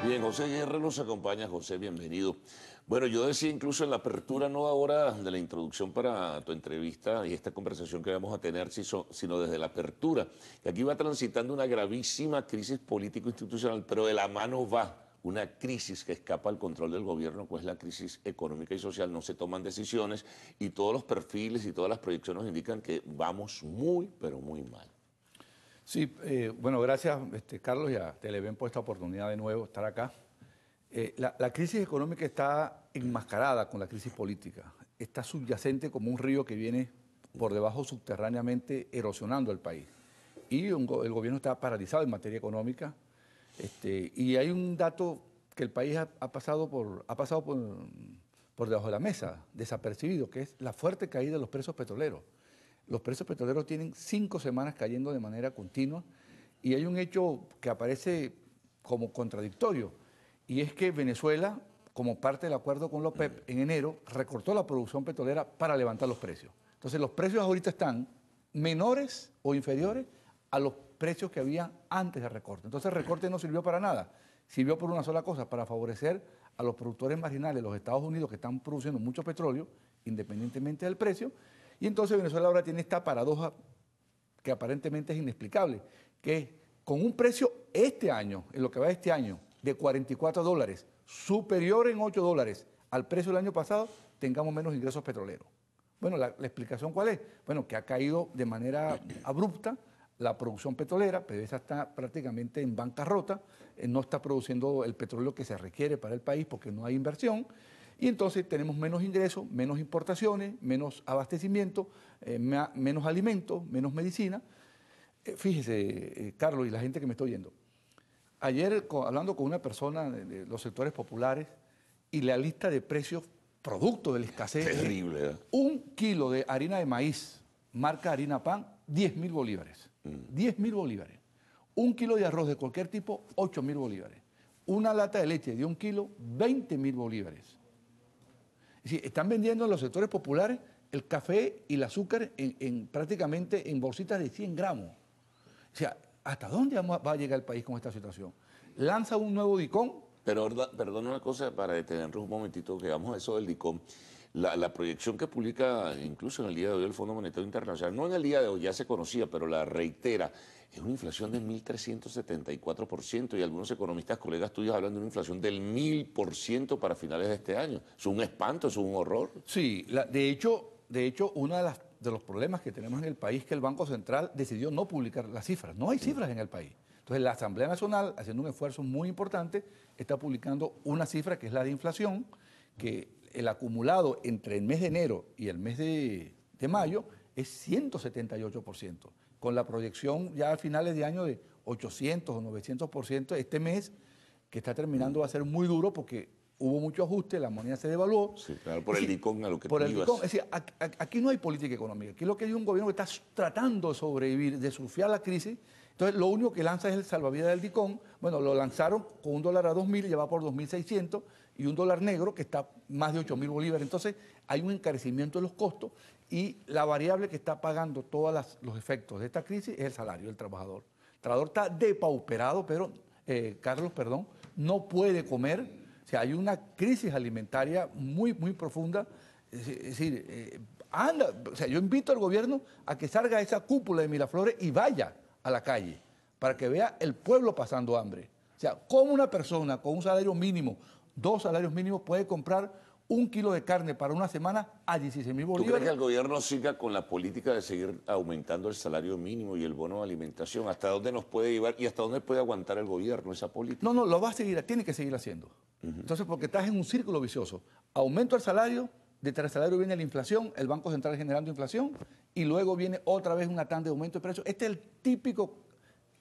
Bien, José Guerra nos acompaña. José, bienvenido. Bueno, yo decía incluso en la apertura, no ahora de la introducción para tu entrevista y esta conversación que vamos a tener, sino desde la apertura, que aquí va transitando una gravísima crisis político-institucional, pero de la mano va una crisis que escapa al control del gobierno, pues la crisis económica y social. No se toman decisiones y todos los perfiles y todas las proyecciones nos indican que vamos muy, pero muy mal. Sí, bueno, gracias Carlos y a Televen por esta oportunidad de nuevo estar acá. La crisis económica está enmascarada con la crisis política. Está subyacente como un río que viene por debajo subterráneamente erosionando el país. Y el gobierno está paralizado en materia económica. Y hay un dato que el país ha pasado por debajo de la mesa, desapercibido, que es la fuerte caída de los precios petroleros. Los precios petroleros tienen 5 semanas cayendo de manera continua y hay un hecho que aparece como contradictorio y es que Venezuela, como parte del acuerdo con la OPEP, en enero recortó la producción petrolera para levantar los precios. Entonces los precios ahorita están menores o inferiores a los precios que había antes del recorte. Entonces el recorte no sirvió para nada, sirvió por una sola cosa, para favorecer a los productores marginales de los Estados Unidos que están produciendo mucho petróleo, independientemente del precio. Y entonces Venezuela ahora tiene esta paradoja que aparentemente es inexplicable, que con un precio este año, en lo que va de este año, de $44, superior en $8 al precio del año pasado, tengamos menos ingresos petroleros. Bueno, la explicación ¿cuál es? Bueno, que ha caído de manera abrupta la producción petrolera, PDVSA está prácticamente en bancarrota, no está produciendo el petróleo que se requiere para el país porque no hay inversión. Y entonces tenemos menos ingresos, menos importaciones, menos abastecimiento, menos alimentos, menos medicina. Fíjese, Carlos y la gente que me está oyendo, ayer hablando con una persona de los sectores populares y la lista de precios producto de la escasez. Terrible, ¿eh? Un kilo de harina de maíz, marca Harina Pan, 10.000 bolívares. 10.000 bolívares. Un kilo de arroz de cualquier tipo, 8.000 bolívares. Una lata de leche de 1 kilo, 20.000 bolívares. Es decir, están vendiendo en los sectores populares el café y el azúcar prácticamente en bolsitas de 100 gramos. O sea, ¿hasta dónde va a llegar el país con esta situación? Lanza un nuevo DICOM. Pero, perdón una cosa para detenernos un momentito, que vamos a eso del DICOM. La proyección que publica incluso en el día de hoy el Fondo Monetario Internacional, no en el día de hoy, ya se conocía, pero la reitera, es una inflación del 1.374% y algunos economistas, colegas tuyos, hablan de una inflación del 1.000% para finales de este año. Es un espanto, es un horror. Sí, de hecho uno de los problemas que tenemos en el país es que el Banco Central decidió no publicar las cifras. No hay cifras en el país. Entonces la Asamblea Nacional, haciendo un esfuerzo muy importante, está publicando una cifra que es la de inflación, que el acumulado entre el mes de enero y el mes de mayo es 178%, con la proyección ya a finales de año de 800 o 900%. Este mes que está terminando va a ser muy duro porque hubo mucho ajuste, la moneda se devaluó. Sí, claro, por el DICOM a lo que por tú el ibas. DICOM. Es decir, aquí no hay política económica, aquí lo que hay es un gobierno que está tratando de sobrevivir, de surfear la crisis. Entonces, lo único que lanza es el salvavidas del DICOM. Bueno, lo lanzaron con $1 a 2.000, ya va por 2.600, y un dólar negro que está más de 8.000 bolívares. Entonces, hay un encarecimiento de los costos y la variable que está pagando todos los efectos de esta crisis es el salario del trabajador. El trabajador está depauperado, pero, Carlos, perdón, no puede comer. O sea, hay una crisis alimentaria muy, muy profunda. Es decir, o sea, yo invito al gobierno a que salga esa cúpula de Miraflores y vaya a la calle para que vea el pueblo pasando hambre. O sea, ¿cómo una persona con un salario mínimo, 2 salarios mínimos, puede comprar 1 kilo de carne para una semana a 16.000 bolívares? ¿Tú crees que el gobierno siga con la política de seguir aumentando el salario mínimo y el bono de alimentación? ¿Hasta dónde nos puede llevar y hasta dónde puede aguantar el gobierno esa política? No, lo va a seguir, tiene que seguir haciendo. Entonces, porque estás en un círculo vicioso. Aumento el salario, detrás del salario viene la inflación, el Banco Central generando inflación, y luego viene otra vez una tanda de aumento de precios. Este es el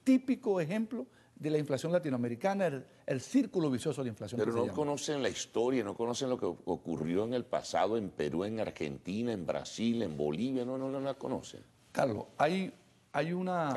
típico ejemplo de la inflación latinoamericana, el círculo vicioso de la inflación. Pero no conocen la historia, no conocen lo que ocurrió en el pasado en Perú, en Argentina, en Brasil, en Bolivia, no la conocen. Carlos, hay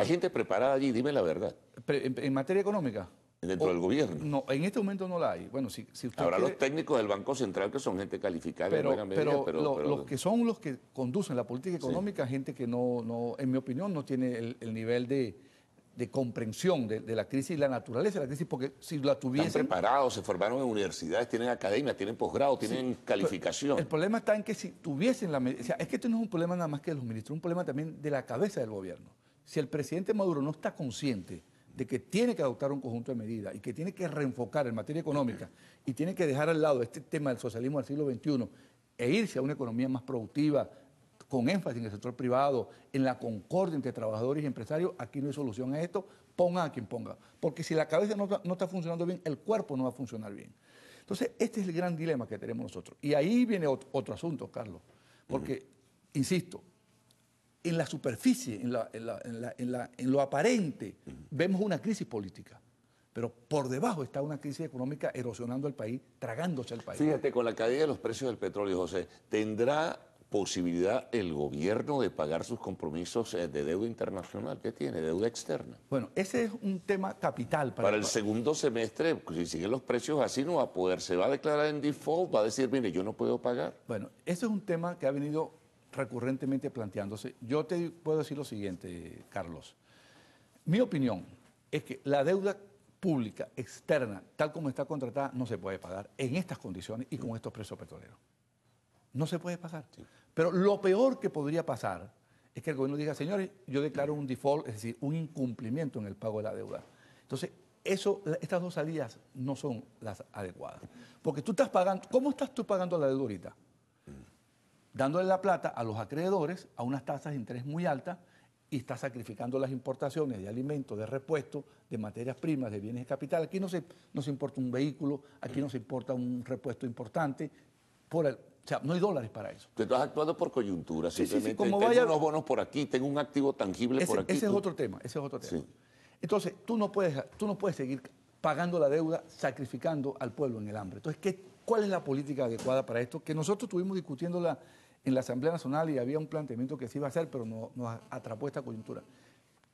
gente preparada allí, dime la verdad. En materia económica. dentro del gobierno. No, en este momento no la hay. Bueno, si usted Habrá quiere, los técnicos del Banco Central que son gente calificada en pero, buena medida, los que son los que conducen la política económica, gente que en mi opinión, no tiene el nivel de comprensión de la crisis y la naturaleza de la crisis, porque si la están tuviesen... preparados, se formaron en universidades, tienen academia, tienen posgrado, tienen calificación. El problema está en que si tuviesen la... O sea, es que esto no es un problema nada más que de los ministros, es un problema también de la cabeza del gobierno. Si el presidente Maduro no está consciente de que tiene que adoptar un conjunto de medidas y que tiene que reenfocar en materia económica y tiene que dejar al lado este tema del socialismo del siglo XXI e irse a una economía más productiva, con énfasis en el sector privado, en la concordia entre trabajadores y empresarios, aquí no hay solución a esto, ponga a quien ponga. Porque si la cabeza no está funcionando bien, el cuerpo no va a funcionar bien. Entonces, este es el gran dilema que tenemos nosotros. Y ahí viene otro asunto, Carlos, porque, insisto, en la superficie, en lo aparente, vemos una crisis política, pero por debajo está una crisis económica erosionando el país, tragándose el país. Fíjate, con la caída de los precios del petróleo, José, ¿tendrá posibilidad el gobierno de pagar sus compromisos de deuda internacional? ¿Qué tiene? ¿Deuda externa? Bueno, ese es un tema capital para el segundo semestre. Si siguen los precios así, no va a poder, se va a declarar en default, va a decir, mire, yo no puedo pagar. Bueno, ese es un tema que ha venido recurrentemente planteándose. Yo te puedo decir lo siguiente, Carlos. Mi opinión es que la deuda pública externa, tal como está contratada, no se puede pagar en estas condiciones y con estos precios petroleros. No se puede pagar. Sí. Pero lo peor que podría pasar es que el gobierno diga, señores, yo declaro un default, es decir, un incumplimiento en el pago de la deuda. Entonces, estas dos salidas no son las adecuadas. Porque tú estás pagando, ¿cómo estás tú pagando la deuda ahorita? Dándole la plata a los acreedores a unas tasas de interés muy altas y estás sacrificando las importaciones de alimentos, de repuestos, de materias primas, de bienes de capital. Aquí no se importa un vehículo, aquí no se importa un repuesto importante. O sea, no hay dólares para eso. Tú estás actuando por coyuntura, simplemente. Sí, como tengo unos bonos por aquí, tengo un activo tangible por aquí. Ese es otro tema, Sí. Entonces, tú no puedes seguir pagando la deuda, sacrificando al pueblo en el hambre. Entonces, ¿cuál es la política adecuada para esto? Que nosotros estuvimos discutiéndola en la Asamblea Nacional y había un planteamiento que se iba a hacer, pero nos atrapó esta coyuntura.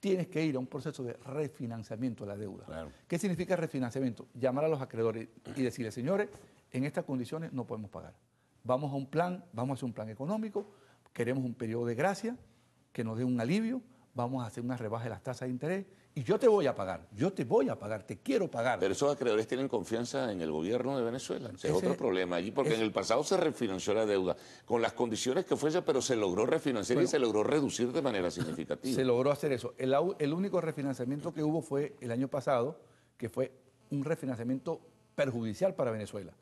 Tienes que ir a un proceso de refinanciamiento de la deuda. Claro. ¿Qué significa refinanciamiento? Llamar a los acreedores y decirles, señores, en estas condiciones no podemos pagar. Vamos a hacer un plan económico, queremos un periodo de gracia que nos dé un alivio, vamos a hacer una rebaja de las tasas de interés y yo te voy a pagar, te quiero pagar. Pero esos acreedores tienen confianza en el gobierno de Venezuela. Ese es otro problema allí, porque en el pasado se refinanció la deuda con las condiciones que fuese, pero se logró refinanciar y se logró reducir de manera significativa. Se logró hacer eso. El único refinanciamiento que hubo fue el año pasado, que fue un refinanciamiento perjudicial para Venezuela,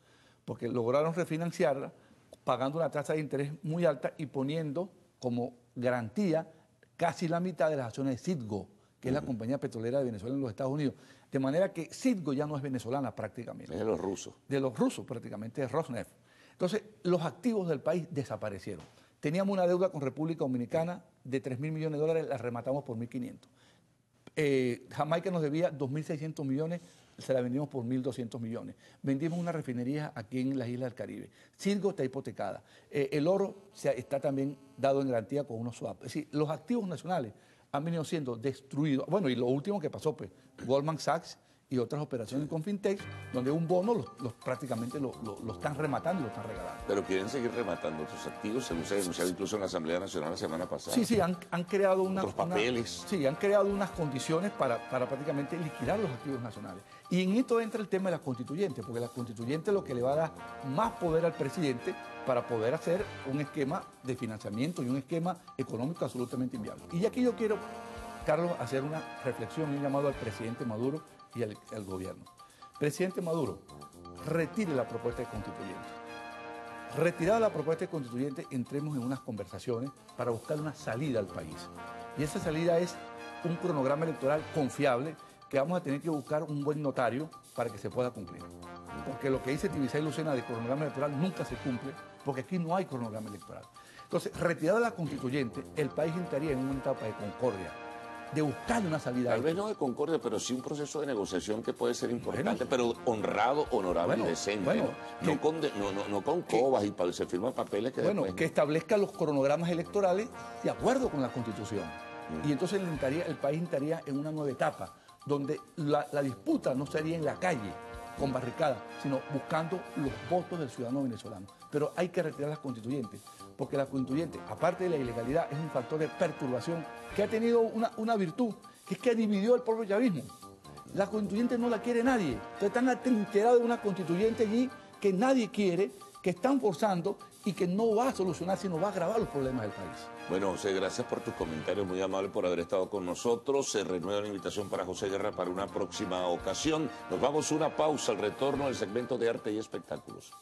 porque lograron refinanciarla pagando una tasa de interés muy alta y poniendo como garantía casi la mitad de las acciones de Citgo, que es la compañía petrolera de Venezuela en los Estados Unidos. De manera que Citgo ya no es venezolana prácticamente. Es de los rusos. De los rusos prácticamente, de Rosneft. Entonces, los activos del país desaparecieron. Teníamos una deuda con República Dominicana de 3.000 millones de dólares, la rematamos por 1.500. Jamaica nos debía 2.600 millones, se la vendimos por 1.200 millones. Vendimos una refinería aquí en las Islas del Caribe. Citgo está hipotecada. El oro está también dado en garantía con unos swaps. Es decir, los activos nacionales han venido siendo destruidos. Bueno, y lo último que pasó, pues, Goldman Sachs y otras operaciones con Fintech, donde un bono prácticamente lo están rematando y lo están regalando. Pero quieren seguir rematando otros activos, se los he denunciado incluso en la Asamblea Nacional la semana pasada. Sí, han creado otros papeles. Han creado unas condiciones para prácticamente liquidar los activos nacionales. Y en esto entra el tema de la constituyente, porque la constituyente lo que le va a dar más poder al presidente para poder hacer un esquema de financiamiento y un esquema económico absolutamente inviable. Y aquí yo quiero, Carlos, hacer una reflexión y un llamado al presidente Maduro y al gobierno. Presidente Maduro, retire la propuesta de constituyente. Retirada la propuesta de constituyente, entremos en unas conversaciones para buscar una salida al país. Y esa salida es un cronograma electoral confiable que vamos a tener que buscar un buen notario para que se pueda cumplir. Porque lo que dice Tibisay Lucena de cronograma electoral nunca se cumple, porque aquí no hay cronograma electoral. Entonces, retirada la constituyente, el país entraría en una etapa de concordia, de buscar una salida. Tal vez no de concordia, pero sí un proceso de negociación que puede ser importante, pero honrado, honorable y decente. No con cobas y se firman papeles que después... que establezca los cronogramas electorales de acuerdo con la Constitución. Y entonces el país entraría en una nueva etapa, donde la disputa no sería en la calle, con barricadas, sino buscando los votos del ciudadano venezolano. Pero hay que retirar las constituyentes, porque la constituyente, aparte de la ilegalidad, es un factor de perturbación que ha tenido una virtud, que es que dividió el propio chavismo. La constituyente no la quiere nadie. Entonces están atrincherados de una constituyente allí que nadie quiere, que están forzando y que no va a solucionar, sino va a agravar los problemas del país. Bueno, José, gracias por tus comentarios, muy amable por haber estado con nosotros. Se renueva la invitación para José Guerra para una próxima ocasión. Nos vamos a una pausa, al retorno del segmento de arte y espectáculos.